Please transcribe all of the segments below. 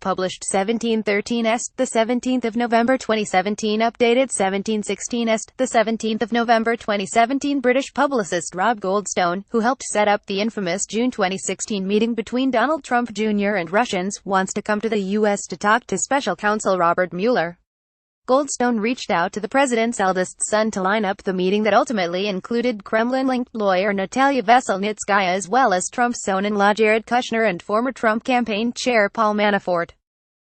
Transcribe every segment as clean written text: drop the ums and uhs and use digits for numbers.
Published 1713 est. The 17th of November 2017. Updated 1716 est. The 17th of November 2017. British publicist Rob Goldstone, who helped set up the infamous June 2016 meeting between Donald Trump Jr. and Russians, wants to come to the U.S. to talk to special counsel Robert Mueller. Goldstone reached out to the president's eldest son to line up the meeting that ultimately included Kremlin-linked lawyer Natalia Veselnitskaya as well as Trump's son-in-law Jared Kushner and former Trump campaign chair Paul Manafort.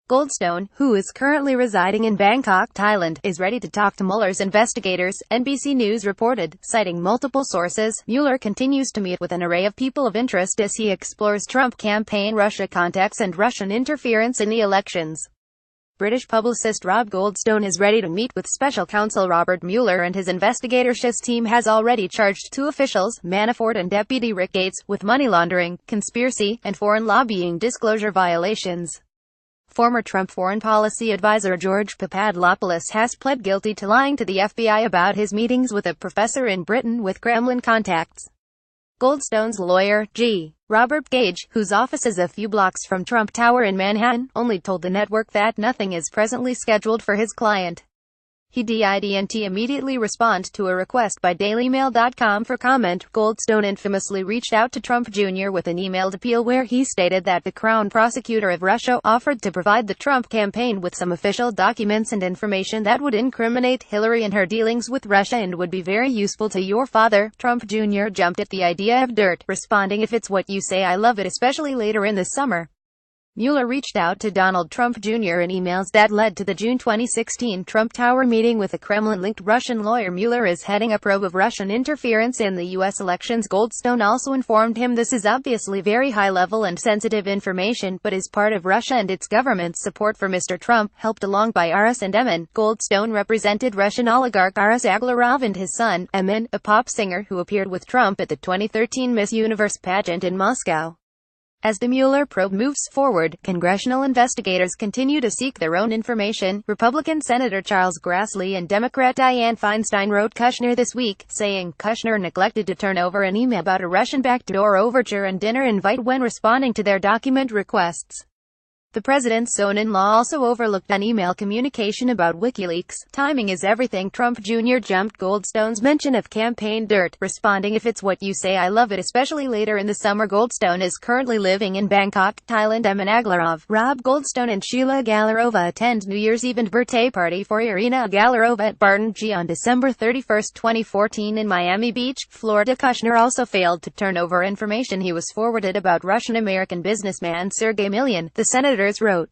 Goldstone, who is currently residing in Bangkok, Thailand, is ready to talk to Mueller's investigators, NBC News reported, citing multiple sources. Mueller continues to meet with an array of people of interest as he explores Trump campaign Russia contacts and Russian interference in the elections. British publicist Rob Goldstone is ready to meet with special counsel Robert Mueller, and his investigator's team has already charged two officials, Manafort and Deputy Rick Gates, with money laundering, conspiracy, and foreign lobbying disclosure violations. Former Trump foreign policy advisor George Papadopoulos has pled guilty to lying to the FBI about his meetings with a professor in Britain with Kremlin contacts. Goldstone's lawyer, G. Robert Gage, whose office is a few blocks from Trump Tower in Manhattan, only told the network that nothing is presently scheduled for his client. He didn't immediately respond to a request by DailyMail.com for comment. Goldstone infamously reached out to Trump Jr. with an emailed appeal where he stated that the Crown Prosecutor of Russia offered to provide the Trump campaign with some official documents and information that would incriminate Hillary in her dealings with Russia and would be very useful to your father. Trump Jr. jumped at the idea of dirt, responding, "If it's what you say, I love it," especially later in the summer. Mueller reached out to Donald Trump Jr. in emails that led to the June 2016 Trump Tower meeting with a Kremlin-linked Russian lawyer. Mueller is heading a probe of Russian interference in the U.S. elections. Goldstone also informed him this is obviously very high-level and sensitive information, but is part of Russia and its government's support for Mr. Trump, helped along by Aras and Emin. Goldstone represented Russian oligarch Aras Agalarov and his son, Emin, a pop singer who appeared with Trump at the 2013 Miss Universe pageant in Moscow. As the Mueller probe moves forward, congressional investigators continue to seek their own information. Republican Senator Charles Grassley and Democrat Dianne Feinstein wrote Kushner this week, saying Kushner neglected to turn over an email about a Russian backdoor overture and dinner invite when responding to their document requests. The president's son-in-law also overlooked an email communication about WikiLeaks. Timing is everything. Trump Jr. jumped Goldstone's mention of campaign dirt, responding, "If it's what you say, I love it," especially later in the summer. Goldstone is currently living in Bangkok, Thailand. Emin Agalarov, Rob Goldstone and Sheila Agalarova attend New Year's Eve birthday party for Irina Agalarova at Barton G on December 31, 2014 in Miami Beach, Florida. Kushner also failed to turn over information he was forwarded about Russian-American businessman Sergei Milyan, the senator wrote.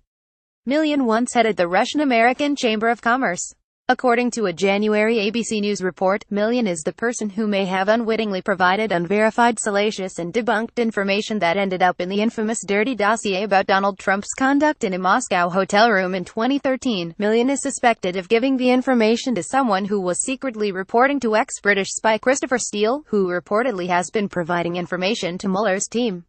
Milyan once headed the Russian-American Chamber of Commerce. According to a January ABC News report, Milyan is the person who may have unwittingly provided unverified, salacious and debunked information that ended up in the infamous dirty dossier about Donald Trump's conduct in a Moscow hotel room in 2013. Milyan is suspected of giving the information to someone who was secretly reporting to ex-British spy Christopher Steele, who reportedly has been providing information to Mueller's team.